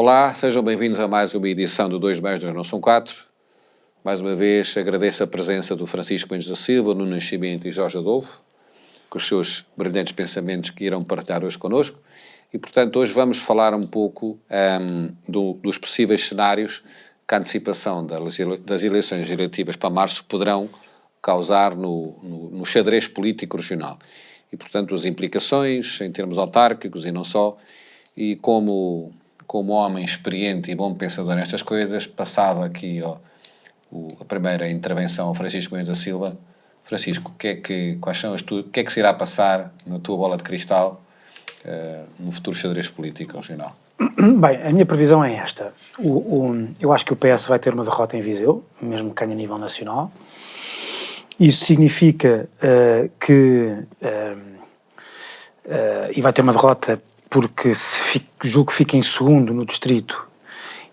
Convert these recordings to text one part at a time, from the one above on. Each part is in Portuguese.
Olá, sejam bem-vindos a mais uma edição do 2 mais 2 não são 4. Mais uma vez agradeço a presença do Francisco Mendes da Silva, Nuno Nascimento e Jorge Adolfo, com os seus brilhantes pensamentos que irão partilhar hoje connosco. E, portanto, hoje vamos falar um pouco dos possíveis cenários que a antecipação das eleições legislativas para março poderão causar no xadrez político regional. E, portanto, as implicações em termos autárquicos e não só, e como homem experiente e bom pensador nestas coisas, passava aqui a primeira intervenção ao Francisco Mendes da Silva. Francisco, o que é que se irá passar na tua bola de cristal no futuro xadrez político regional? Bem, a minha previsão é esta. Eu acho que o PS vai ter uma derrota em Viseu, mesmo que ganhe a nível nacional. Isso significa e vai ter uma derrota porque julgo que fica em segundo no distrito,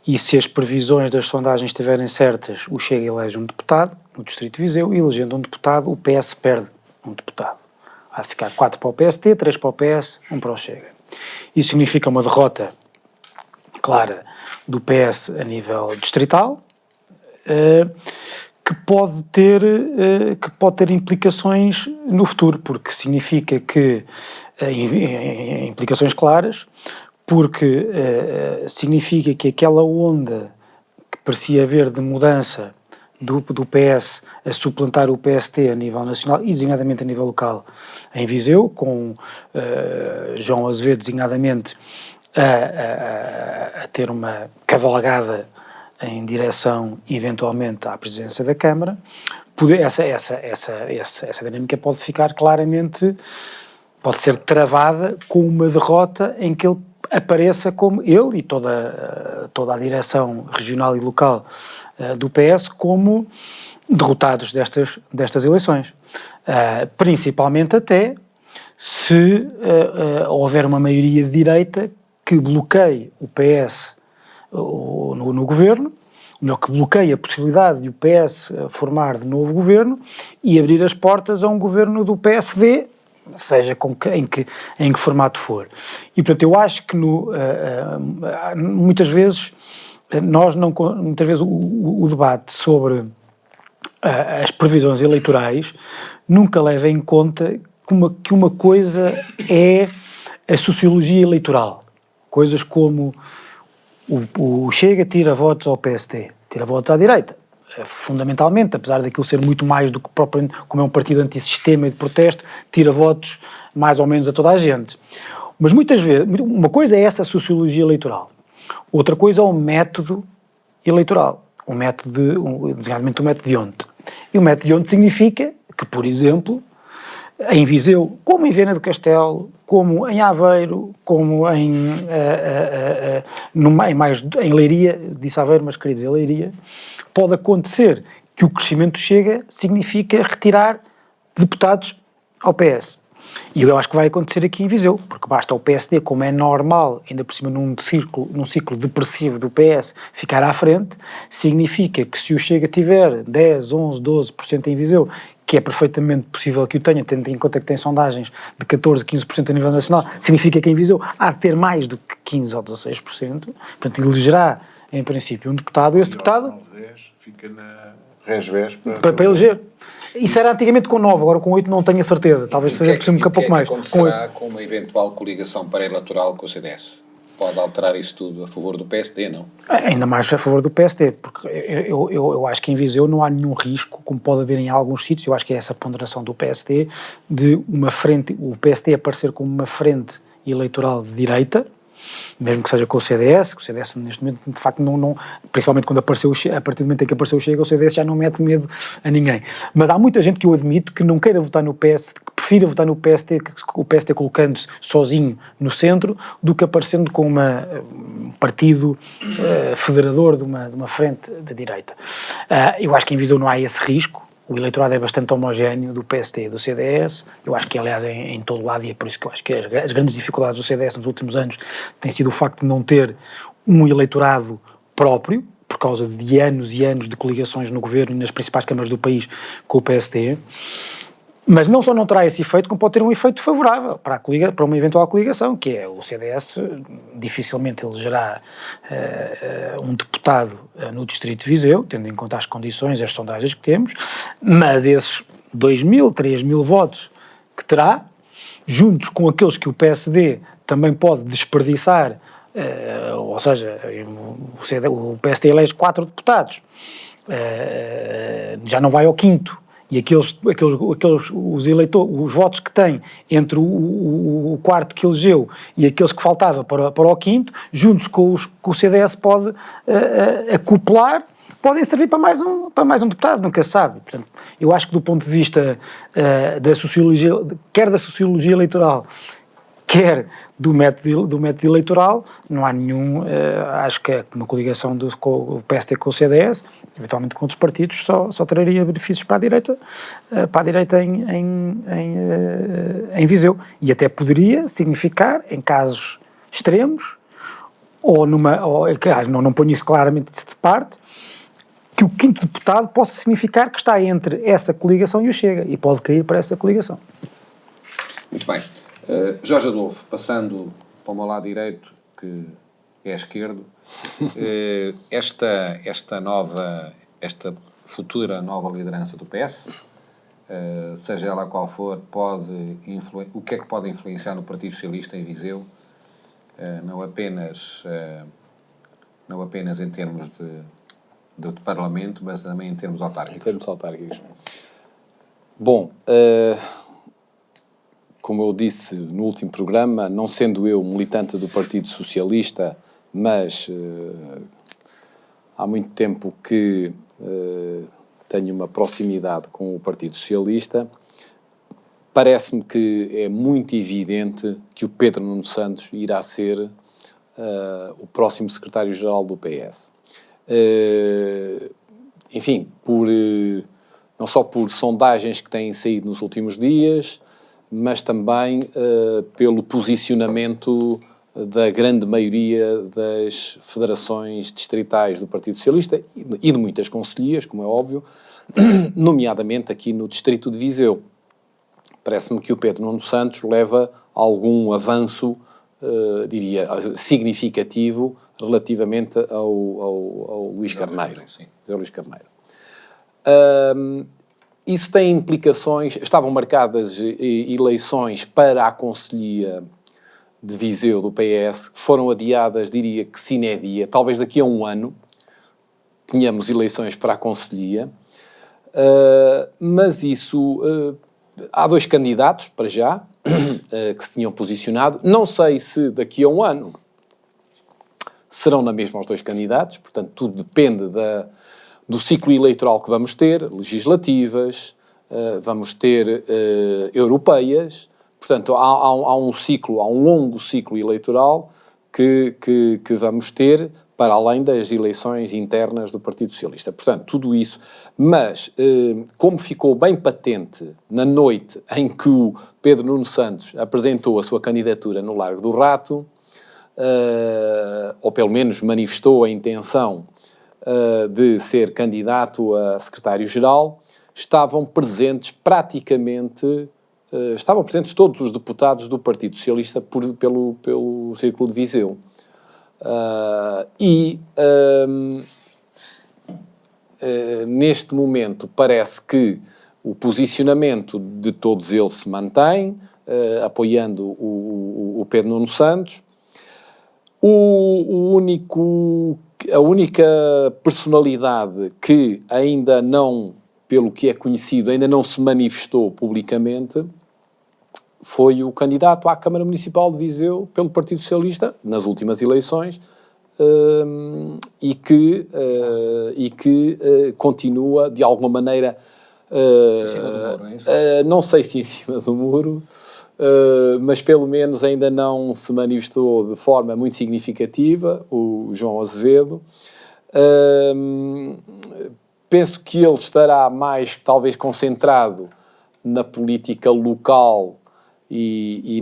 e se as previsões das sondagens estiverem certas, o Chega elege um deputado no distrito de Viseu, e elegendo um deputado, o PS perde um deputado. Vai ficar 4 para o PST, 3 para o PS, 1 para o Chega. Isso significa uma derrota clara do PS a nível distrital, que pode ter implicações no futuro, porque significa que implicações claras, porque significa que aquela onda que parecia haver de mudança do PS a suplantar o PST a nível nacional e designadamente a nível local em Viseu, com João Azevedo designadamente a ter uma cavalgada em direção eventualmente à presidência da Câmara, essa dinâmica pode ficar claramente, pode ser travada com uma derrota em que ele apareça como ele e toda a direção regional e local do PS como derrotados destas eleições. Principalmente até se houver uma maioria de direita que bloqueie o PS no governo, melhor, que bloqueie a possibilidade de o PS formar de novo governo e abrir as portas a um governo do PSD, seja em que formato for. E, portanto, eu acho que muitas vezes o debate sobre as previsões eleitorais nunca leva em conta que uma coisa é a sociologia eleitoral. Coisas como o Chega tira votos ao PST, tira votos à direita. Fundamentalmente, apesar daquilo ser muito mais do que propriamente, como é um partido antissistema e de protesto, tira votos mais ou menos a toda a gente. Mas muitas vezes, uma coisa é essa sociologia eleitoral, outra coisa é o método eleitoral, designadamente o método de Hont. E o método de Hont significa que, por exemplo, em Viseu, como em Viana do Castelo, como em Aveiro, como em Leiria, disse Aveiro, mas queria dizer Leiria, pode acontecer que o crescimento Chega significa retirar deputados ao PS. E eu acho que vai acontecer aqui em Viseu, porque basta o PSD, como é normal, ainda por cima num ciclo depressivo do PS, ficar à frente, significa que se o Chega tiver 10, 11, 12% em Viseu, que é perfeitamente possível que o tenha, tendo em conta que tem sondagens de 14, 15% a nível nacional, significa que em Viseu há de ter mais do que 15 ou 16%, portanto elegerá, em princípio, um deputado, e esse deputado... 10 fica na resvés para eleger. Isso era antigamente com 9, agora com 8 não tenho a certeza, talvez seja possível um pouco mais. O que acontecerá com uma eventual coligação pré-eleitoral com o CDS? Pode alterar isso tudo a favor do PSD, não? Ainda mais a favor do PSD, porque eu acho que em Viseu não há nenhum risco, como pode haver em alguns sítios, eu acho que é essa ponderação do PSD, de uma frente, o PSD aparecer como uma frente eleitoral de direita, mesmo que seja com o CDS, que o CDS neste momento de facto não principalmente quando apareceu a partir do momento em que apareceu o Chega, o CDS já não mete medo a ninguém, mas há muita gente que eu admito que não queira votar no PS, que prefira votar no PST, o PST colocando-se sozinho no centro, do que aparecendo com um partido federador de uma frente de direita. Eu acho que em Viseu não há esse risco. O eleitorado é bastante homogéneo do PST e do CDS, eu acho que aliás em todo lado, e é por isso que eu acho que as grandes dificuldades do CDS nos últimos anos têm sido o facto de não ter um eleitorado próprio, por causa de anos e anos de coligações no governo e nas principais câmaras do país com o PST. Mas não só não terá esse efeito, como pode ter um efeito favorável para uma eventual coligação, que é o CDS dificilmente elegerá um deputado no Distrito de Viseu, tendo em conta as condições, as sondagens que temos, mas esses 2.000, 3.000 votos que terá, juntos com aqueles que o PSD também pode desperdiçar, ou seja, o PSD elege 4 deputados, já não vai ao quinto, e os votos que tem entre o quarto que elegeu e aqueles que faltavam para o quinto, juntos com o CDS pode acoplar, podem servir para mais um deputado, nunca se sabe. Portanto, eu acho que do ponto de vista da sociologia, quer da sociologia eleitoral, quer do método eleitoral, não há nenhum, acho que uma coligação do PSD com o CDS, eventualmente com outros partidos, só traria benefícios para a direita em Viseu. E até poderia significar, em casos extremos, não ponho isso claramente de parte, que o quinto deputado possa significar que está entre essa coligação e o Chega, e pode cair para essa coligação. Muito bem. Jorge Adolfo, passando para o meu lado direito, que é esquerdo, esta futura nova liderança do PS, seja ela qual for, o que é que pode influenciar no Partido Socialista em Viseu, não apenas em termos de Parlamento, mas também em termos autárquicos. Em termos autárquicos. Bom, como eu disse no último programa, não sendo eu militante do Partido Socialista, mas há muito tempo que tenho uma proximidade com o Partido Socialista, parece-me que é muito evidente que o Pedro Nuno Santos irá ser o próximo secretário-geral do PS. Enfim, não só por sondagens que têm saído nos últimos dias, mas também pelo posicionamento da grande maioria das federações distritais do Partido Socialista e de muitas concelhias, como é óbvio, nomeadamente aqui no distrito de Viseu. Parece-me que o Pedro Nuno Santos leva algum avanço, diria, significativo relativamente ao Luís Carneiro. José Luís Carneiro. Isso tem implicações. Estavam marcadas eleições para a Conselhia de Viseu do PS, que foram adiadas, diria que sine die, talvez daqui a um ano tenhamos eleições para a Conselhia, mas isso, há 2 candidatos, para já, que se tinham posicionado. Não sei se daqui a um ano serão na mesma os 2 candidatos, portanto tudo depende do ciclo eleitoral que vamos ter, legislativas, vamos ter europeias, portanto há um longo ciclo eleitoral que vamos ter para além das eleições internas do Partido Socialista. Portanto, tudo isso, mas como ficou bem patente na noite em que o Pedro Nuno Santos apresentou a sua candidatura no Largo do Rato, ou pelo menos manifestou a intenção de ser candidato a secretário-geral, estavam presentes todos os deputados do Partido Socialista pelo Círculo de Viseu. Neste momento parece que o posicionamento de todos eles se mantém, apoiando o Pedro Nuno Santos. A única personalidade que ainda não, pelo que é conhecido, ainda não se manifestou publicamente foi o candidato à Câmara Municipal de Viseu pelo Partido Socialista nas últimas eleições e que continua de alguma maneira Em cima do muro, é isso? não sei se em cima do muro, mas pelo menos ainda não se manifestou de forma muito significativa o João Azevedo. Penso que ele estará mais, talvez, concentrado na política local e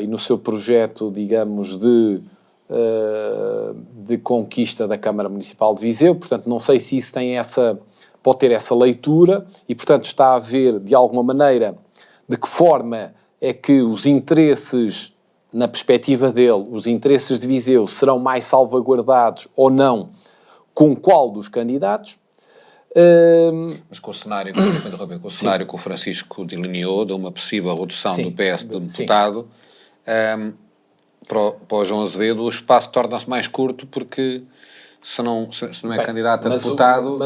no seu projeto, digamos, de conquista da Câmara Municipal de Viseu. Portanto, não sei se isso tem essa pode ter essa leitura e, portanto, está a ver, de alguma maneira, de que forma é que os interesses, na perspectiva dele, os interesses de Viseu serão mais salvaguardados ou não com qual dos candidatos. Mas com o cenário, com o cenário que o Francisco delineou, de uma possível redução do PS de deputado, para o João Azevedo o espaço torna-se mais curto porque se não é candidato a deputado,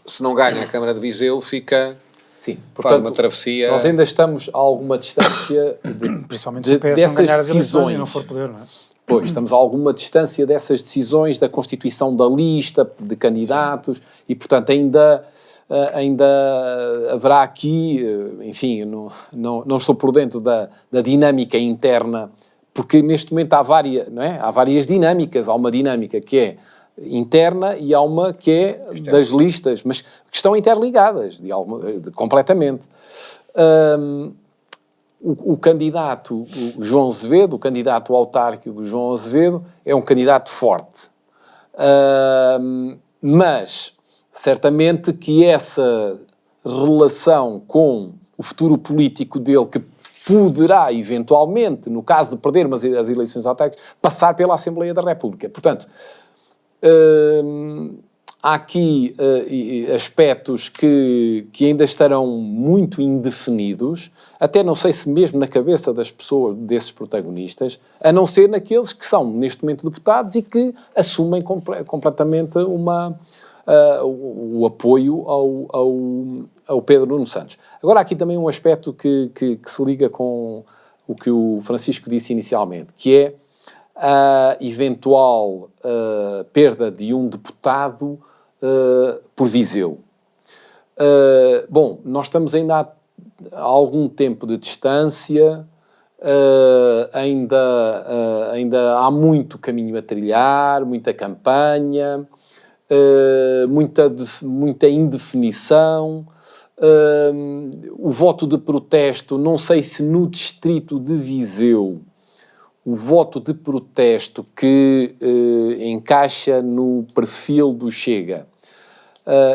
se não ganha a Câmara de Viseu, fica... Sim, faz portanto, uma travessia... Nós ainda estamos a alguma distância Principalmente se o PS não ganhar as eleições e não for poder, não é? Pois, estamos a alguma distância dessas decisões da constituição da lista de candidatos e, portanto, ainda haverá aqui, enfim, não estou por dentro da dinâmica interna, porque neste momento há várias dinâmicas. Há uma dinâmica que é interna e há uma que é das listas, mas que estão interligadas, completamente. O candidato o João Azevedo, o candidato autárquico João Azevedo, é um candidato forte. Mas, certamente que essa relação com o futuro político dele, que poderá, eventualmente, no caso de perder as eleições autárquicas, passar pela Assembleia da República. Portanto, há aqui aspectos que ainda estarão muito indefinidos, até não sei se mesmo na cabeça das pessoas, desses protagonistas, a não ser naqueles que são, neste momento, deputados e que assumem completamente o apoio ao Pedro Nuno Santos. Agora, há aqui também um aspecto que se liga com o que o Francisco disse inicialmente, que é a eventual perda de um deputado por Viseu. Bom, nós estamos ainda há algum tempo de distância, ainda há muito caminho a trilhar, muita campanha, muita indefinição. O voto de protesto, não sei se no distrito de Viseu, o voto de protesto que encaixa no perfil do Chega.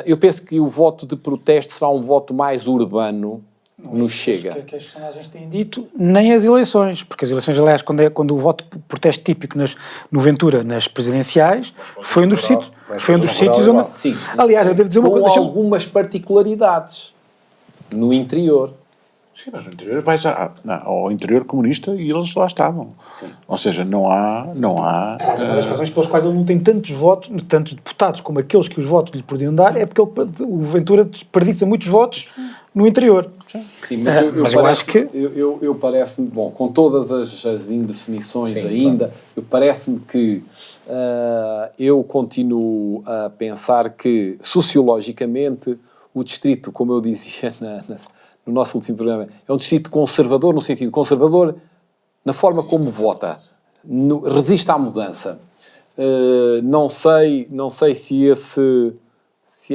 Eu penso que o voto de protesto será um voto mais urbano no Chega. Que as sondagens têm dito, nem as eleições, porque as eleições, aliás, quando o voto de protesto típico no Ventura, nas presidenciais, foi um dos sítios onde... Sim. Aliás, eu devo dizer uma coisa... Com algumas particularidades no interior. Sim, mas no interior vais ao interior comunista e eles lá estavam. Sim. Ou seja, não há Uma das razões pelas quais ele não tem tantos votos, tantos deputados como aqueles que os votos lhe podiam dar, é porque o Ventura desperdiça muitos votos no interior. Sim, mas eu acho que... Eu parece-me, bom, com todas as indefinições ainda, eu parece-me que eu continuo a pensar que, sociologicamente, o distrito, como eu dizia no nosso último programa, é um distrito conservador, no sentido conservador, na forma como vota. Resiste à mudança. Não sei se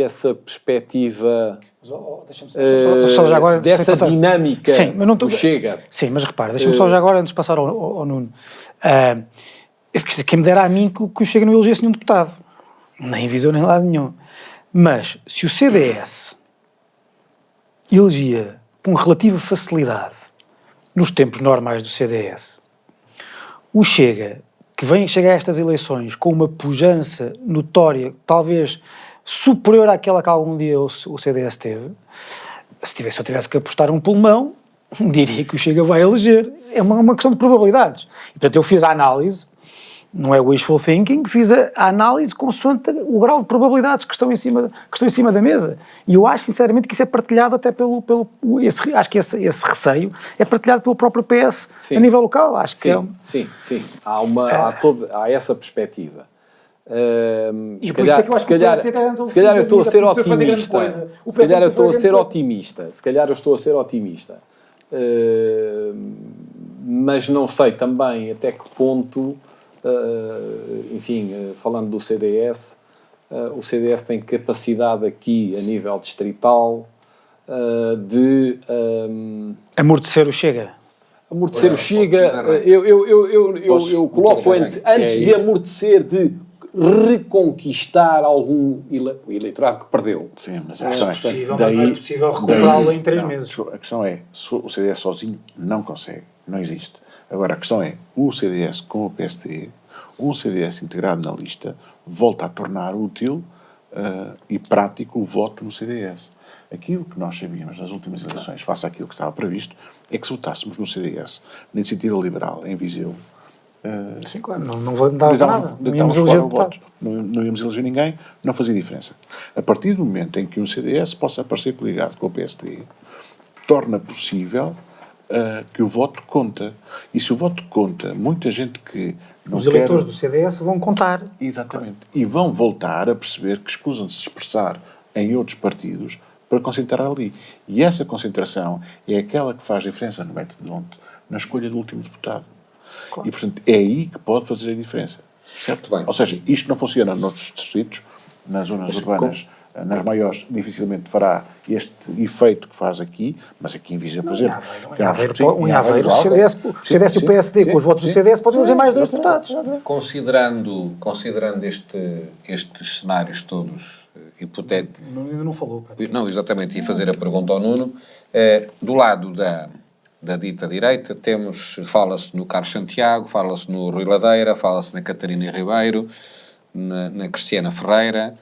essa perspectiva só já agora, dessa dinâmica do Chega. Sim, mas repara, deixa-me só já agora, antes de passar ao Nuno, quem me dera a mim que o Chega não elegiesse nenhum deputado. Nem Viseu, nem lado nenhum. Mas, se o CDS elegia com relativa facilidade, nos tempos normais do CDS, o Chega, que chega a estas eleições com uma pujança notória, talvez superior àquela que algum dia o CDS teve, se eu tivesse que apostar um pulmão, diria que o Chega vai eleger. É uma questão de probabilidades. E, portanto, eu fiz a análise, não é wishful thinking, fiz a análise consoante o grau de probabilidades que estão em cima da mesa. E eu acho, sinceramente, que isso é partilhado até acho que esse receio é partilhado pelo próprio PS a nível local. Acho que Sim. Há essa perspectiva. E por isso é que eu acho que o PSD está dentro do se calhar eu estou a ser otimista. Se calhar eu estou a ser otimista. Mas não sei também até que ponto, enfim, falando do CDS, o CDS tem capacidade aqui a nível distrital de amortecer o Chega. Amortecer o Chega, eu coloco antes de amortecer, de reconquistar algum o eleitorado que perdeu. Sim, mas a questão Possível, mas não é possível recuperá-lo em 3 meses. A questão é, se o CDS sozinho não consegue, não existe. Agora, a questão é, o CDS com o PSD, um CDS integrado na lista, volta a tornar útil e prático o voto no CDS. Aquilo que nós sabíamos nas últimas eleições, face àquilo que estava previsto, é que se votássemos no CDS, na Iniciativa Liberal, em Viseu, Sim, claro, não dava nada. Não íamos deitávamos eleger fora o deputado. voto. Não íamos eleger ninguém, não fazia diferença. A partir do momento em que um CDS possa aparecer coligado com o PSD, torna possível que o voto conta. E se o voto conta, muita gente que não Os quer... eleitores do CDS vão contar. Exatamente. E vão voltar a perceber que escusam de se expressar em outros partidos para concentrar ali. E essa concentração é aquela que faz diferença no método de ontem, na escolha do último deputado. Claro. E, portanto, é aí que pode fazer a diferença. Certo? Bem. Ou seja, isto não funciona noutros distritos, nas zonas urbanas, nas maiores, dificilmente fará este efeito que faz aqui, mas aqui em Viseu, por exemplo... Em Aveiro, o CDS e o PSD, com os votos do CDS, podem eleger mais 2 deputados. Considerando estes cenários todos hipotéticos... Ainda não falou. Não, exatamente, ia fazer a pergunta ao Nuno. Do lado da dita direita, fala-se no Carlos Santiago, fala-se no Rui Ladeira, fala-se na Catarina Ribeiro, na Cristiana Ferreira,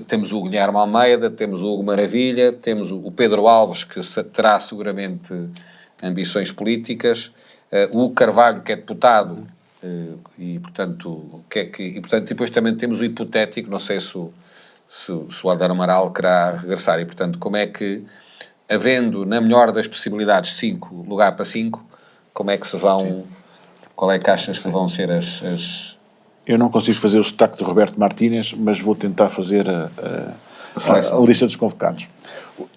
temos o Guilherme Almeida, temos o Hugo Maravilha, temos o Pedro Alves, que terá seguramente ambições políticas, o Carvalho, que é deputado, e portanto depois também temos o hipotético, não sei se o Alder Amaral querá regressar, e portanto como é que, havendo na melhor das possibilidades 5, lugar para 5, como é que se vão... Sim. Qual é que achas que vão ser as... Eu não consigo fazer o sotaque de Roberto Martínez, mas vou tentar fazer a lista dos convocados.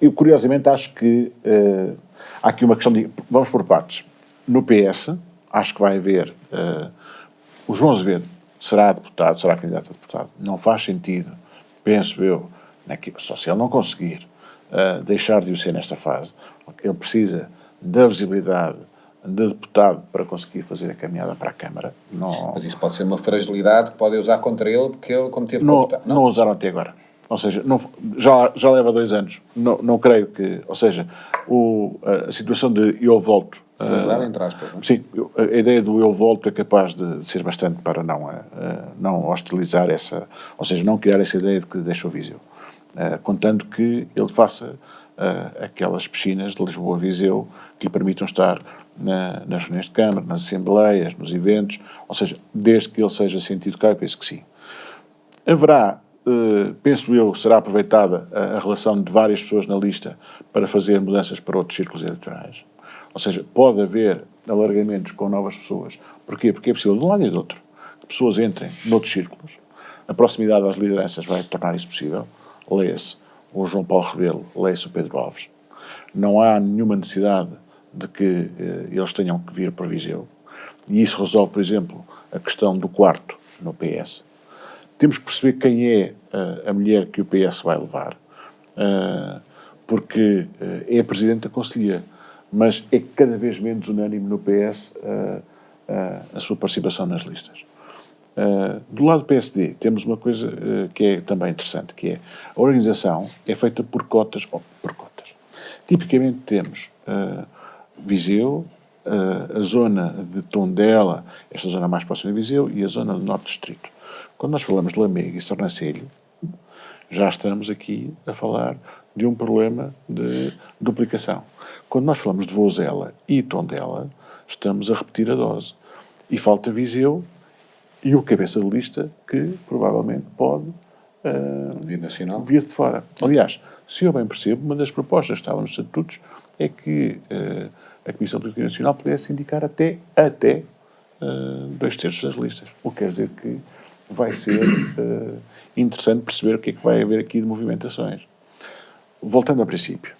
Eu, curiosamente, acho que há aqui uma questão de... Vamos por partes. No PS, acho que vai haver... o João Azevedo será deputado, será candidato a deputado. Não faz sentido, penso eu, só se ele não conseguir deixar de o ser nesta fase. Ele precisa da visibilidade de deputado para conseguir fazer a caminhada para a Câmara. Não, mas isso pode ser uma fragilidade que podem usar contra ele, porque ele, como teve... Não usaram até agora. Ou seja, já leva 2 anos. Não creio que... Ou seja, a situação de eu volto... fragilidade, entre aspas, não? Sim, a ideia do eu volto é capaz de ser bastante para não hostilizar essa... Ou seja, não criar essa ideia de que deixou Viseu. Contando que ele faça aquelas piscinas de Lisboa-Viseu que lhe permitam estar nas reuniões de Câmara, nas assembleias, nos eventos, ou seja, desde que ele seja sentido cá, eu penso que sim. Haverá, penso eu, será aproveitada a relação de várias pessoas na lista para fazer mudanças para outros círculos eleitorais. Ou seja, pode haver alargamentos com novas pessoas. Porquê? Porque é possível, de um lado e do outro, que pessoas entrem noutros círculos. A proximidade às lideranças vai tornar isso possível. Leia-se o João Paulo Rebelo, leia-se o Pedro Alves. Não há nenhuma necessidade de que eles tenham que vir para Viseu. E isso resolve, por exemplo, a questão do quarto no PS. Temos que perceber quem é a mulher que o PS vai levar, porque é a Presidente da Conselhia, mas é cada vez menos unânime no PS a sua participação nas listas. Do lado do PSD, temos uma coisa que é também interessante, que é a organização é feita por cotas. Tipicamente temos Viseu, a zona de Tondela, esta zona mais próxima de Viseu, e a zona do Norte Distrito. Quando nós falamos de Lamego e Sernancelho, já estamos aqui a falar de um problema de duplicação. Quando nós falamos de Vozela e Tondela, estamos a repetir a dose. E falta Viseu e o cabeça de lista que provavelmente pode vir de fora. Aliás, se eu bem percebo, uma das propostas que estavam nos estatutos é que a Comissão Política Nacional pudesse indicar até 2/3 das listas. O que quer dizer que vai ser interessante perceber o que é que vai haver aqui de movimentações. Voltando ao princípio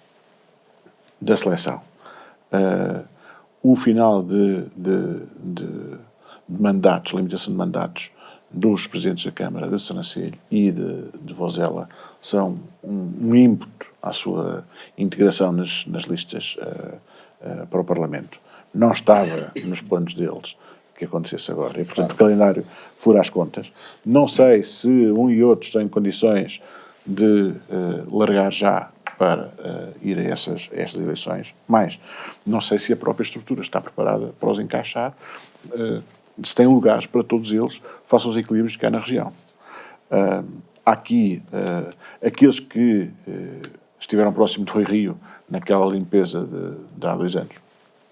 da seleção, o final de mandatos, limitação de mandatos dos presidentes da Câmara de Sernancelho e de Vozela são um ímpeto à sua integração nas listas para o Parlamento. Não estava nos planos deles que acontecesse agora. E, portanto, o calendário fura as contas. Não sei se um e outro têm condições de largar já para ir a estas eleições, mas não sei se a própria estrutura está preparada para os encaixar, se tem lugares para todos eles, face aos equilíbrios que há na região. Há aqui aqueles que estiveram próximo de Rui Rio naquela limpeza de há 2 anos.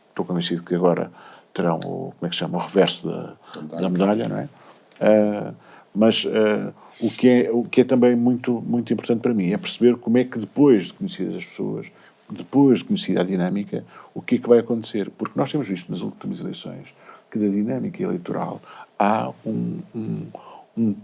Estou convencido que agora terão o reverso da medalha, não é? Mas o que é também muito, muito importante para mim é perceber como é que depois de conhecidas as pessoas, depois de conhecida a dinâmica, o que é que vai acontecer. Porque nós temos visto nas últimas eleições que da dinâmica eleitoral há um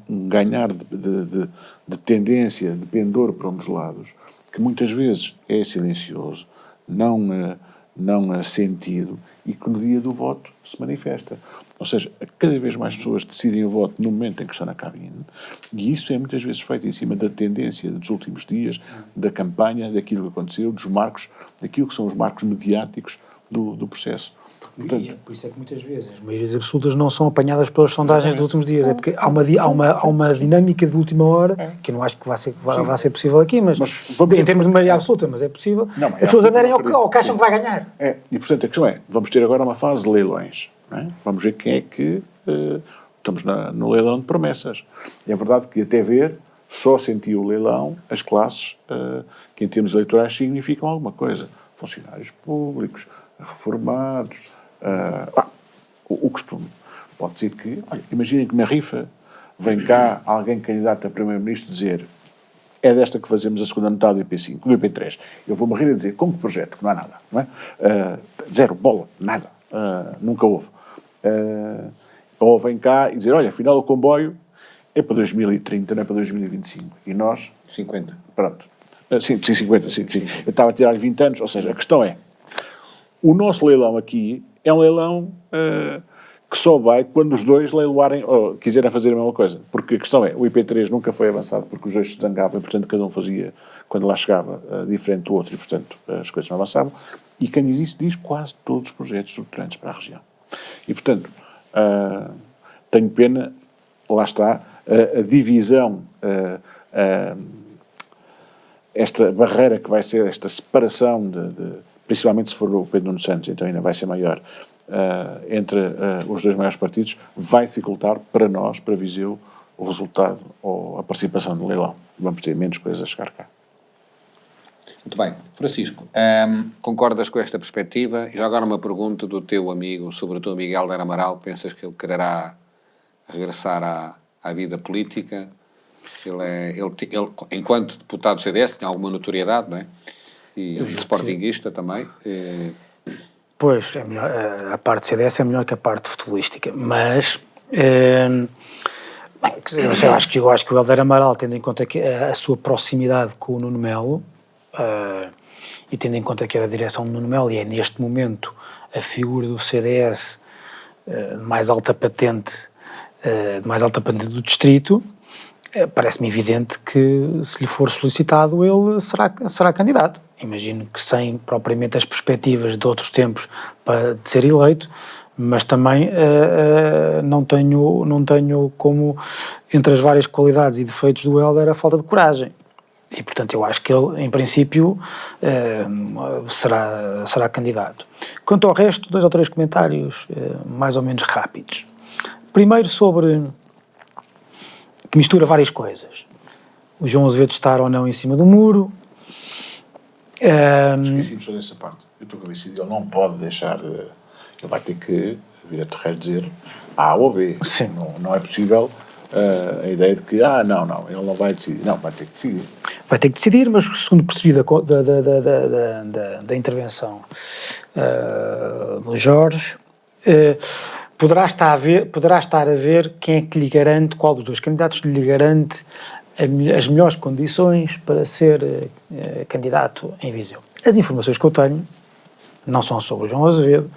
ganhar de tendência, de pendor para um dos lados, que muitas vezes é silencioso, não sentido, e que no dia do voto se manifesta. Ou seja, cada vez mais pessoas decidem o voto no momento em que estão na cabine, e isso é muitas vezes feito em cima da tendência dos últimos dias, da campanha, daquilo que aconteceu, dos marcos, daquilo que são os marcos mediáticos do processo. Portanto, e por isso é que muitas vezes as maiorias absolutas não são apanhadas pelas sondagens dos últimos dias, é porque há uma dinâmica de última hora, que eu não acho que vai ser possível aqui, mas em termos de maioria absoluta, mas é possível, as pessoas aderem ao que acham que vai ganhar. E portanto a questão é, vamos ter agora uma fase de leilões, não é? Vamos ver quem é que estamos no leilão de promessas. É verdade que até ver, só sentiu o leilão as classes que em termos eleitorais significam alguma coisa. Funcionários públicos, reformados, o costume. Pode ser que, imaginem que na rifa vem cá alguém candidato a primeiro-ministro dizer é desta que fazemos a segunda metade do IP5, do IP3. Eu vou-me rir a dizer, como que projeto, que não há nada, não é? Zero, bola, nada, nunca houve. Ou vem cá e dizer, olha, afinal o comboio é para 2030, não é para 2025. E nós... 50. Pronto. Sim, 50, sim. Eu estava a tirar 20 anos, ou seja, a questão é, o nosso leilão aqui é um leilão que só vai quando os dois leiloarem ou quiserem fazer a mesma coisa. Porque a questão é, o IP3 nunca foi avançado porque os dois se zangavam e, portanto, cada um fazia, quando lá chegava, diferente do outro e, portanto, as coisas não avançavam. E quem diz isso diz quase todos os projetos estruturantes para a região. E, portanto, tenho pena, lá está, a divisão, esta barreira que vai ser, esta separação principalmente se for o Pedro Nuno Santos, então ainda vai ser maior, entre os dois maiores partidos, vai dificultar para nós, para Viseu, o resultado ou a participação no leilão. Vamos ter menos coisas a chegar cá. Muito bem. Francisco, concordas com esta perspectiva? E já agora uma pergunta do teu amigo, sobre o teu amigo Hélder Amaral. Pensas que ele quererá regressar à vida política? Ele, enquanto deputado do CDS, tinha alguma notoriedade, não é? E sportinguista também. Pois, a parte de CDS é melhor que a parte futebolística, mas eu acho que o Hélder Amaral, tendo em conta que a sua proximidade com o Nuno Melo, e tendo em conta que é a direção do Nuno Melo e é neste momento a figura do CDS mais alta patente do distrito, parece-me evidente que, se lhe for solicitado, ele será candidato. Imagino que sem propriamente as perspectivas de outros tempos de ser eleito, mas também não tenho como, entre as várias qualidades e defeitos do Hélder, a falta de coragem. E, portanto, eu acho que ele, em princípio, será candidato. Quanto ao resto, 2 ou 3 comentários mais ou menos rápidos. Primeiro sobre... que mistura várias coisas. O João Azevedo estar ou não em cima do muro. Esqueci-me só dessa parte. Eu estou convencido, ele não pode deixar de... Ele vai ter que vir a terreiro dizer A ou B. Sim. Não é possível a ideia de que, não, ele não vai decidir. Não, vai ter que decidir. Vai ter que decidir, mas segundo percebi da intervenção do Jorge, poderá estar a ver quem é que lhe garante, qual dos dois candidatos lhe garante as melhores condições para ser candidato em Viseu. As informações que eu tenho não são sobre o João Azevedo,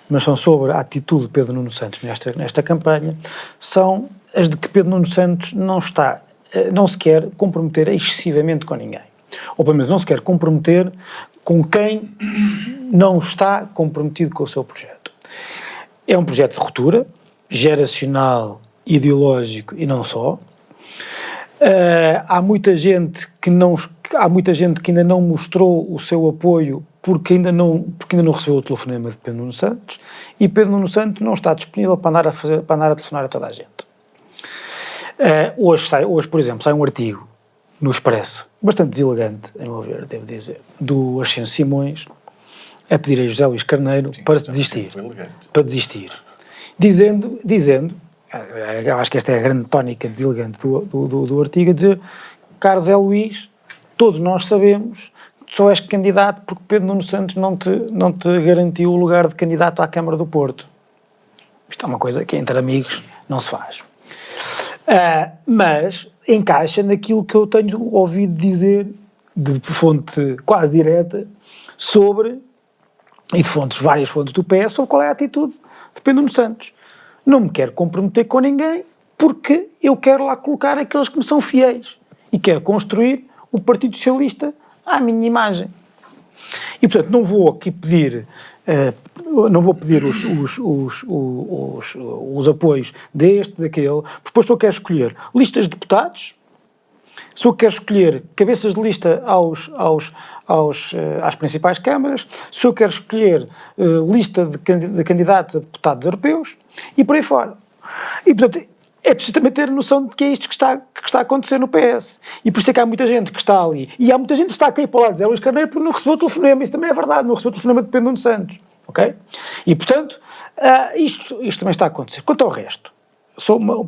mas são sobre a atitude de Pedro Nuno Santos nesta campanha, são as de que Pedro Nuno Santos não se quer comprometer excessivamente com ninguém. Ou pelo menos não se quer comprometer com quem não está comprometido com o seu projeto. É um projeto de ruptura, geracional, ideológico e não só. Há muita gente que ainda não mostrou o seu apoio porque ainda não recebeu o telefonema de Pedro Nuno Santos, e Pedro Nuno Santos não está disponível para andar a telefonar a toda a gente. Hoje, por exemplo, sai um artigo no Expresso, bastante deselegante, a meu ver, devo dizer, do Ascenso Simões, a pedir a José Luís Carneiro para desistir, dizendo, eu acho que esta é a grande tónica deselegante do artigo, a dizer: caro Zé Luís, todos nós sabemos que só és candidato porque Pedro Nuno Santos não te garantiu o lugar de candidato à Câmara do Porto. Isto é uma coisa que entre amigos não se faz. Mas encaixa naquilo que eu tenho ouvido dizer de fonte quase direta e de várias fontes do PS, sobre qual é a atitude de Pedro Nuno Santos. Não me quero comprometer com ninguém porque eu quero lá colocar aqueles que me são fiéis e quero construir o Partido Socialista à minha imagem. E, portanto, não vou aqui pedir os apoios deste, daquele, porque depois se eu quero escolher listas de deputados, se eu quero escolher cabeças de lista às principais câmaras, se eu quero escolher lista de candidatos a deputados europeus e por aí fora. E, portanto, é preciso também ter noção de que é isto que está a acontecer no PS. E por isso é que há muita gente que está ali. E há muita gente que está a cair para o lado de Zé Luís Carneiro porque não recebeu o telefonema. Isso também é verdade, não recebeu o telefonema de Pedro Nuno Santos. Ok? E, portanto, isto também está a acontecer. Quanto ao resto,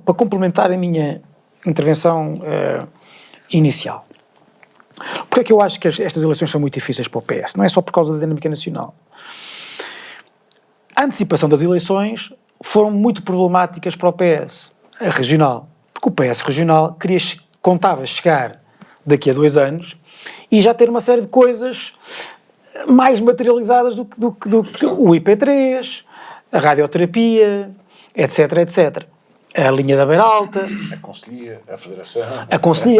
para complementar a minha intervenção inicial, porque é que eu acho que estas eleições são muito difíceis para o PS? Não é só por causa da dinâmica nacional. A antecipação das eleições foram muito problemáticas para o PS. A regional, porque o PS regional contava chegar daqui a 2 anos e já ter uma série de coisas mais materializadas do que o IP3, a radioterapia, etc. A linha da Beira Alta, a Conselhia, a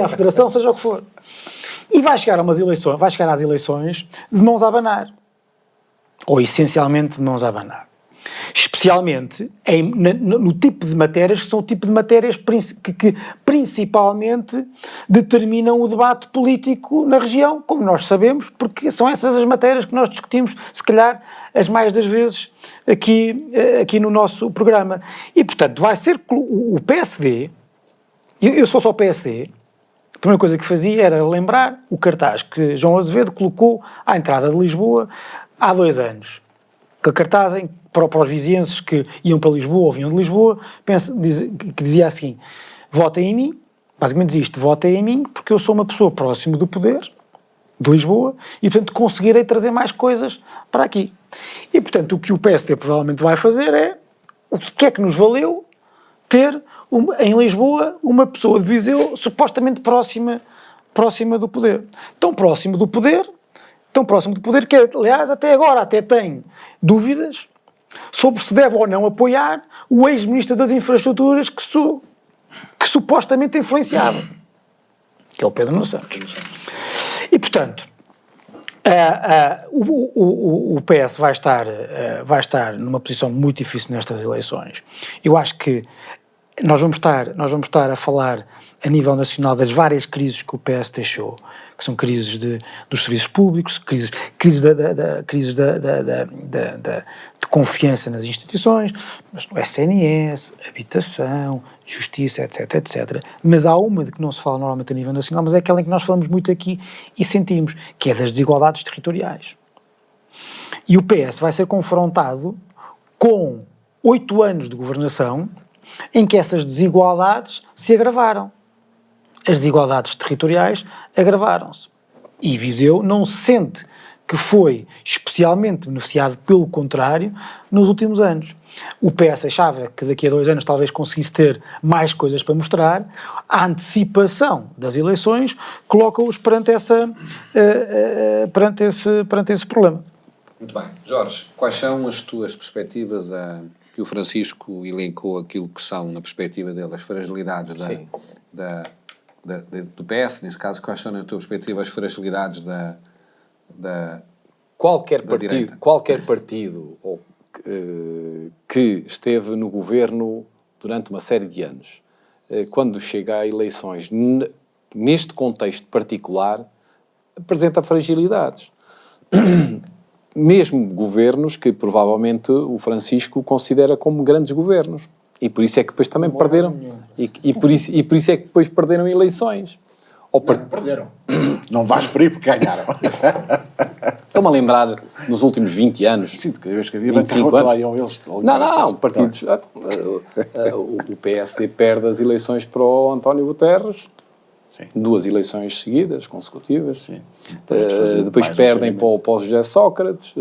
Federação, seja o que for. E vai chegar às eleições de mãos a abanar. Ou essencialmente de mãos a abanar. Especialmente no tipo de matérias que são o tipo de matérias que principalmente determinam o debate político na região, como nós sabemos, porque são essas as matérias que nós discutimos, se calhar, as mais das vezes aqui no nosso programa. E, portanto, vai ser o PSD, eu se fosse ao PSD, a primeira coisa que fazia era lembrar o cartaz que João Azevedo colocou à entrada de Lisboa há 2 anos. Aquele cartaz para os vizienses que iam para Lisboa ou vinham de Lisboa, que dizia assim: votem em mim, basicamente diz isto: votem em mim porque eu sou uma pessoa próxima do poder de Lisboa e, portanto, conseguirei trazer mais coisas para aqui. E, portanto, o que o PSD provavelmente vai fazer é: o que é que nos valeu ter em Lisboa uma pessoa de Viseu supostamente próxima do poder? Tão próximo do poder que, aliás, até agora até tem dúvidas sobre se deve ou não apoiar o ex-ministro das Infraestruturas que supostamente influenciava, que é o Pedro Nuno Santos. E, portanto, o PS vai estar numa posição muito difícil nestas eleições. Eu acho que nós vamos estar a falar a nível nacional das várias crises que o PS deixou, que são crises dos serviços públicos, crises de confiança nas instituições, mas no SNS, habitação, justiça, etc. Mas há uma de que não se fala normalmente a nível nacional, mas é aquela em que nós falamos muito aqui e sentimos, que é das desigualdades territoriais. E o PS vai ser confrontado com 8 anos de governação em que essas desigualdades se agravaram. As desigualdades territoriais agravaram-se. E Viseu não sente que foi especialmente beneficiado, pelo contrário, nos últimos anos. O PS achava que daqui a 2 anos talvez conseguisse ter mais coisas para mostrar. A antecipação das eleições coloca-os perante esse problema. Muito bem. Jorge, quais são as tuas perspectivas que o Francisco elencou aquilo que são, na perspectiva dele, as fragilidades do PS, nesse caso, quais são, na tua perspectiva, as fragilidades da qualquer direita? partido que esteve no governo durante uma série de anos, quando chega a eleições, neste contexto particular, apresenta fragilidades. Mesmo governos que provavelmente o Francisco considera como grandes governos. E por isso é que depois também perderam. E por isso é que depois perderam eleições. Não perderam. Não vais por aí porque ganharam. Estou-me a lembrar, nos últimos 20 anos... Sim, de cada vez que havia 25 bancarrota, lá anos. iam eles. Não, partidos... O PSD perde as eleições para o António Guterres. Sim. 2 eleições seguidas, consecutivas. Sim. Depois perdem para o José Sócrates.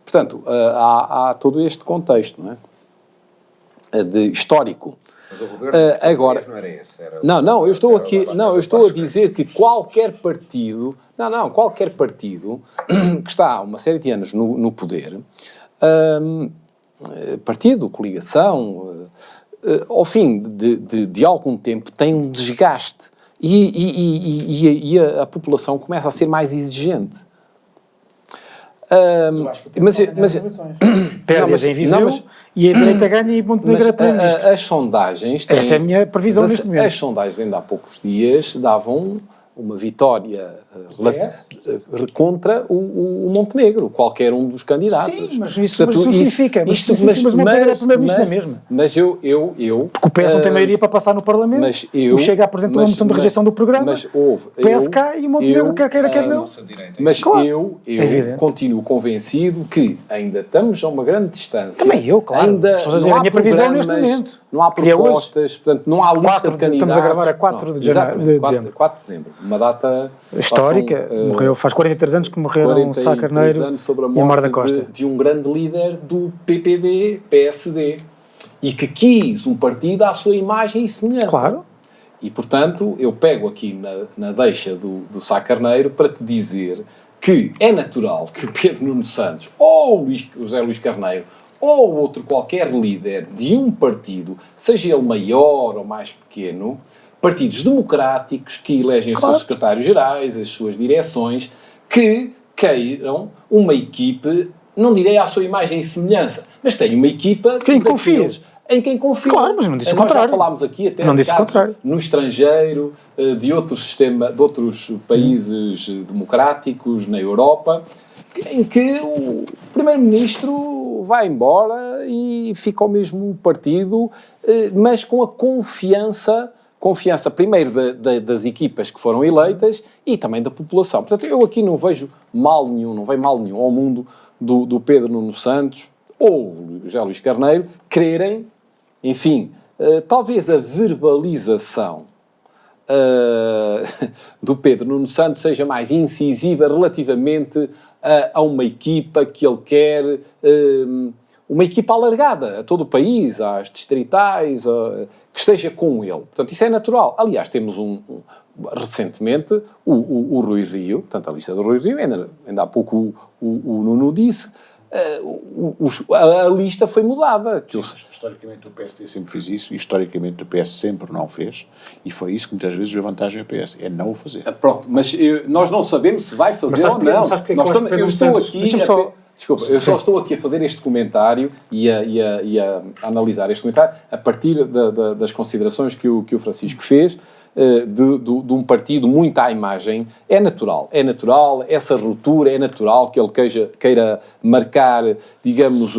Portanto, há todo este contexto, não é? De histórico. Mas o governo agora, não era esse. não, eu estou aqui, eu estou a dizer que qualquer partido, qualquer partido que está há uma série de anos no poder, partido, coligação, ao fim de algum tempo tem um desgaste e a população começa a ser mais exigente. Perde em Viseu e a direita ganha e Montenegro é primeiro-ministro. As sondagens têm... Essa é a minha previsão neste momento. As sondagens ainda há poucos dias davam uma vitória contra o Montenegro, qualquer um dos candidatos. Sim, mas isso justifica. Mas Montenegro é primeiro-ministro na mesma. Mas eu... Porque o PS não tem maioria para passar no Parlamento. Mas eu... O Chega apresenta uma moção de rejeição do programa. Mas houve... O PS cai e o Montenegro quer não. Mas claro, eu continuo convencido que ainda estamos a uma grande distância. Também eu, claro. Ainda estou a dizer a minha previsão neste momento. Não há propostas, portanto, não há lista de candidatos. Estamos a gravar a 4 de dezembro. 4 de dezembro. Uma data... histórica. Morreu, faz 43 anos que morreram Sá Carneiro sobre a e Amar da Costa. De um grande líder do PPD, PSD, e que quis um partido à sua imagem e semelhança. Claro. E, portanto, eu pego aqui na deixa do Sá Carneiro para te dizer que é natural que o Pedro Nuno Santos, ou o José Luís Carneiro, ou outro qualquer líder de um partido, seja ele maior ou mais pequeno, partidos democráticos que elegem os seus secretários-gerais, as suas direções, que queiram uma equipe, não direi à sua imagem e semelhança, mas tenham uma equipa em quem confia. Claro, mas não disse o Nós contrário. já falámos aqui até não de disse casos no estrangeiro, de outros países democráticos na Europa, em que o primeiro-ministro vai embora e fica o mesmo partido, mas com a confiança primeiro das equipas que foram eleitas e também da população. Portanto, eu aqui não vejo mal nenhum ao mundo do Pedro Nuno Santos ou do José Luís Carneiro quererem, enfim, talvez a verbalização do Pedro Nuno Santos seja mais incisiva relativamente a uma equipa que ele quer, uma equipa alargada a todo o país, às distritais, que esteja com ele. Portanto, isso é natural. Aliás, temos recentemente o Rui Rio, portanto, a lista do Rui Rio, ainda há pouco o Nuno disse, a lista foi mudada. Sim, historicamente o PSD sempre fez isso e historicamente o PS sempre não fez e foi isso que muitas vezes deu vantagem ao PS, é não o fazer. Pronto, mas nós não sabemos se vai fazer ou não. Eu só estou aqui a fazer este comentário e a analisar este comentário a partir das considerações que o Francisco fez de um partido muito à imagem. É natural essa ruptura, é natural que ele queira marcar, digamos,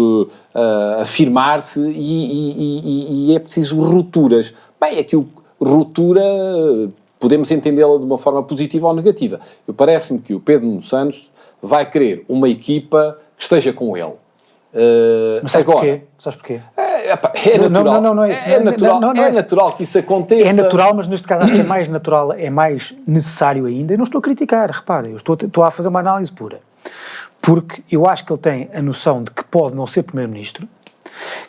afirmar-se e é preciso rupturas. Bem, é que ruptura podemos entendê-la de uma forma positiva ou negativa. Parece-me que o Pedro Nuno Santos vai querer uma equipa que esteja com ele. Mas sabes porquê? Sabes porquê? É natural. Não é isso. É natural que isso aconteça. É natural, mas neste caso acho que é mais natural, é mais necessário ainda. Eu não estou a criticar, repara, eu estou a fazer uma análise pura. Porque eu acho que ele tem a noção de que pode não ser primeiro-ministro,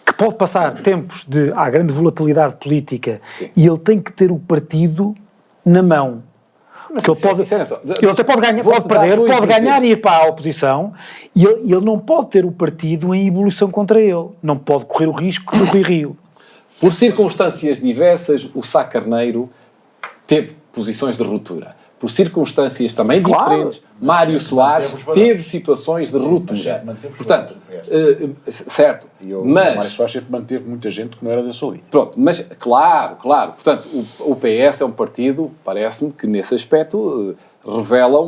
que pode passar tempos há grande volatilidade política. Sim. E ele tem que ter o partido na mão. Porque ele até pode ganhar, pode perder, pode ganhar e ir para a oposição e ele não pode ter o partido em evolução contra ele. Não pode correr o risco do Rui Rio. Por circunstâncias diversas, o Sá Carneiro teve posições de ruptura. por circunstâncias também diferentes, Mário Soares teve situações de ruptura. Portanto, certo, Mário Soares sempre manteve muita gente que não era desse ali. Pronto, mas claro. Portanto, o PS é um partido, parece-me, que nesse aspecto revela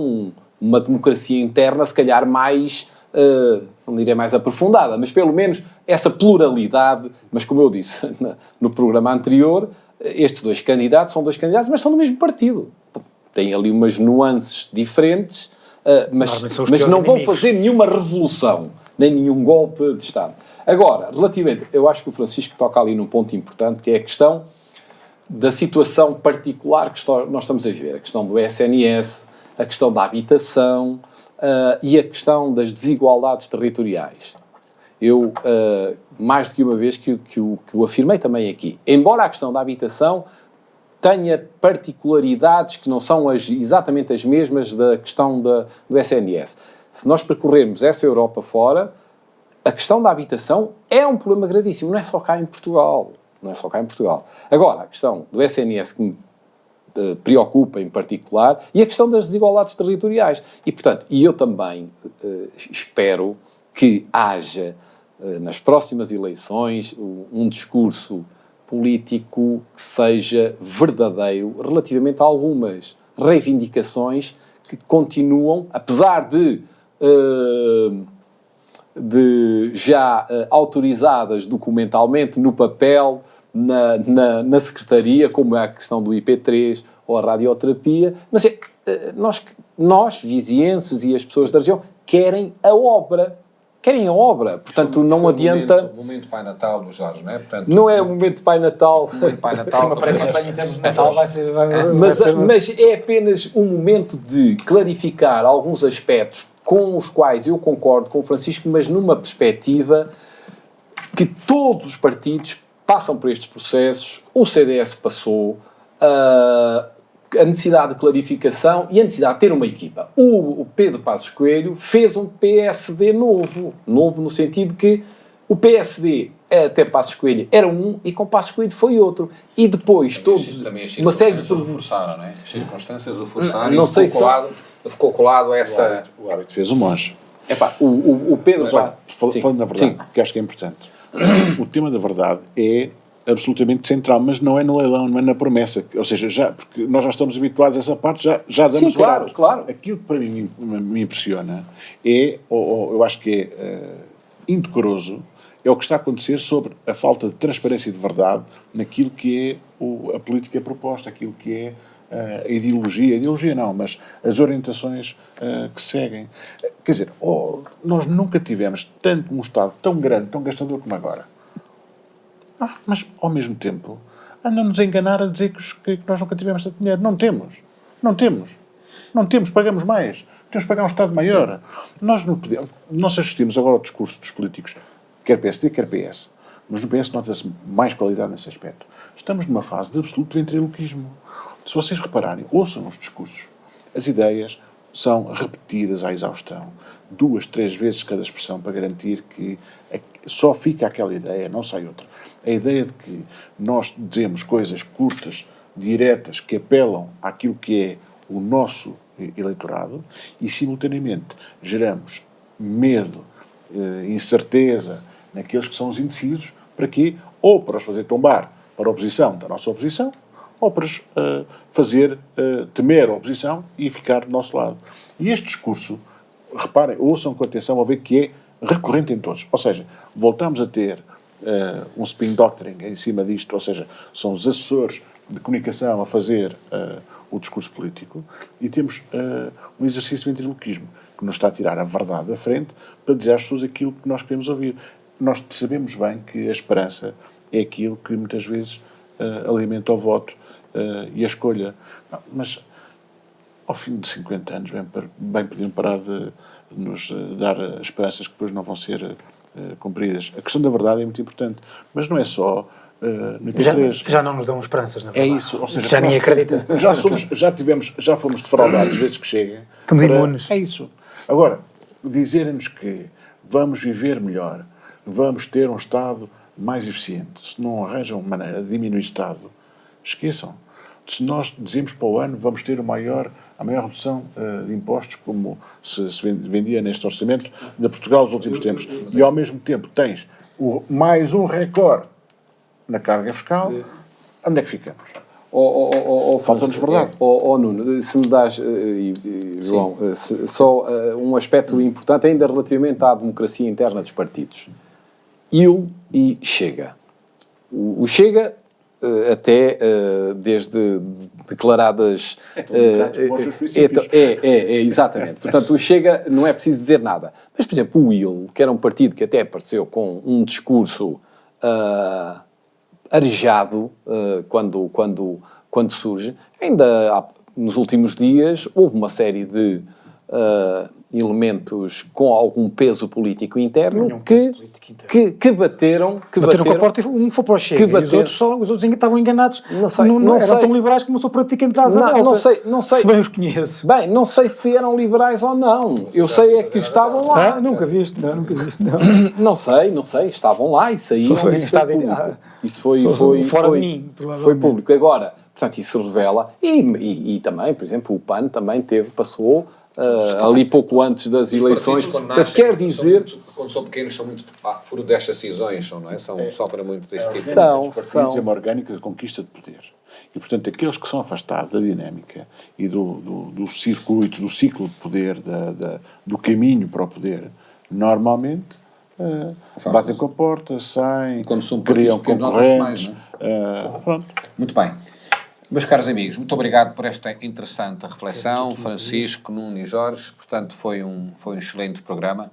uma democracia interna, se calhar mais, não direi mais aprofundada, mas pelo menos essa pluralidade. Mas como eu disse no programa anterior, estes dois candidatos são dois candidatos, mas são do mesmo partido. Têm ali umas nuances diferentes, mas não vão fazer nenhuma revolução, nem nenhum golpe de Estado. Agora, relativamente, eu acho que o Francisco toca ali num ponto importante, que é a questão da situação particular que nós estamos a viver. A questão do SNS, a questão da habitação e a questão das desigualdades territoriais. Eu, mais do que uma vez que o afirmei também aqui, embora a questão da habitação tenha particularidades que não são exatamente as mesmas da questão do SNS. Se nós percorrermos essa Europa fora, a questão da habitação é um problema gravíssimo, não é só cá em Portugal. Agora, a questão do SNS que me preocupa em particular e a questão das desigualdades territoriais. E, portanto, eu também espero que haja, nas próximas eleições, um discurso político que seja verdadeiro relativamente a algumas reivindicações que continuam, apesar de já autorizadas documentalmente no papel, na Secretaria, como é a questão do IP3 ou a radioterapia, mas nós, vizienses e as pessoas da região, querem a obra. Portanto, não adianta... O momento Pai Natal do Jorge, não é? Portanto, não é o momento de Pai Natal. O momento Pai Natal... Em termos de Natal vai ser... Mas é apenas um momento de clarificar alguns aspectos com os quais eu concordo com o Francisco, mas numa perspectiva que todos os partidos passam por estes processos, o CDS passou, a necessidade de clarificação e a necessidade de ter uma equipa. O Pedro Passos Coelho fez um PSD novo no sentido que o PSD até Passos Coelho era um e com Passos Coelho foi outro. E depois uma série de... o forçaram, não é? As circunstâncias o forçaram não e sei ficou colado a essa... O árbitro fez o monge. O Pedro... Mas olha, falando na verdade, que acho que é importante, o tema da verdade é absolutamente central, mas não é no leilão, não é na promessa, ou seja, porque nós já estamos habituados a essa parte, já damos claro. Aquilo que para mim me impressiona é, ou eu acho que é indecoroso, é o que está a acontecer sobre a falta de transparência e de verdade naquilo que é a política proposta, aquilo que é a ideologia não, mas as orientações que se seguem. Quer dizer, nós nunca tivemos um Estado tão grande, tão gastador como agora. Mas, ao mesmo tempo, andam-nos a enganar a dizer que nós nunca tivemos tanto dinheiro. Não temos, pagamos mais. Temos que pagar um Estado maior. Nós não assistimos agora ao discurso dos políticos, quer PSD, quer PS. Mas no PS nota-se mais qualidade nesse aspecto. Estamos numa fase de absoluto ventriloquismo. Se vocês repararem, ouçam os discursos. As ideias são repetidas à exaustão. 2, 3 vezes cada expressão para garantir que só fica aquela ideia, não sai outra. A ideia de que nós dizemos coisas curtas, diretas, que apelam àquilo que é o nosso eleitorado e, simultaneamente, geramos medo, incerteza naqueles que são os indecisos, para quê? Ou para os fazer tombar para a oposição da nossa oposição, ou para os fazer temer a oposição e ficar do nosso lado. E este discurso, reparem, ouçam com atenção a ver que é recorrente em todos. Ou seja, voltamos a ter um spin doctoring em cima disto, ou seja, são os assessores de comunicação a fazer o discurso político e temos um exercício de ventriloquismo que nos está a tirar a verdade da frente para dizer às pessoas aquilo que nós queremos ouvir. Nós sabemos bem que a esperança é aquilo que muitas vezes alimenta o voto e a escolha. Mas ao fim de 50 anos bem podiam parar de nos dar esperanças que depois não vão ser cumpridas. A questão da verdade é muito importante, mas não é só no IP3. Já não nos dão esperanças, na verdade. É isso, ou seja, já ninguém acredita. Já fomos defraudados vezes que cheguem. Estamos imunes. É isso. Agora, dizerem-nos que vamos viver melhor, vamos ter um Estado mais eficiente, se não arranjam maneira de diminuir o Estado, esqueçam. se nós dizemos para o ano vamos ter a maior redução de impostos, como se vendia neste orçamento de Portugal nos últimos tempos, e ao mesmo tempo tens mais um recorde na carga fiscal, onde é que ficamos? Falta-nos verdade. Nuno, se me dás, João, só um aspecto importante ainda relativamente à democracia interna dos partidos. IL e Chega. O Chega, até desde declaradas... Exatamente. Portanto, o Chega não é preciso dizer nada. Mas, por exemplo, o IL, que era um partido que até apareceu com um discurso arejado quando surge, ainda nos últimos dias houve uma série de elementos com algum peso político interno que bateram com a porta e um foi para o Chega e os outros estavam enganados. Não eram tão liberais como eu sou praticante da asa delta. Não sei. Se bem os conheço. Bem, não sei se eram liberais ou não. Eu sei é que estavam lá. Nunca vi isto, não. Não sei. Estavam lá e saíram. Isso foi fora de mim, foi público. Agora, portanto, isso revela. E também, por exemplo, o PAN também passou ali pouco antes das eleições. Quer dizer... Quando são pequenos, são muito fruto destas decisões, não é? Sofrem muito deste tipo. Os partidos é uma orgânica de conquista de poder. E, portanto, aqueles que são afastados da dinâmica e do circuito, do ciclo de poder, do caminho para o poder, normalmente batem com a porta, saem, criam concorrentes. Pronto. Muito bem. Meus caros amigos, muito obrigado por esta interessante reflexão. Francisco, Nuno e Jorge. Portanto, foi um excelente programa.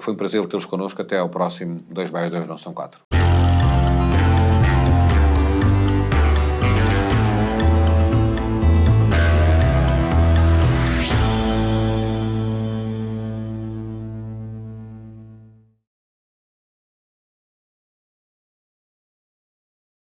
Foi um prazer tê-los connosco. Até ao próximo 2 mais 2 não são 4.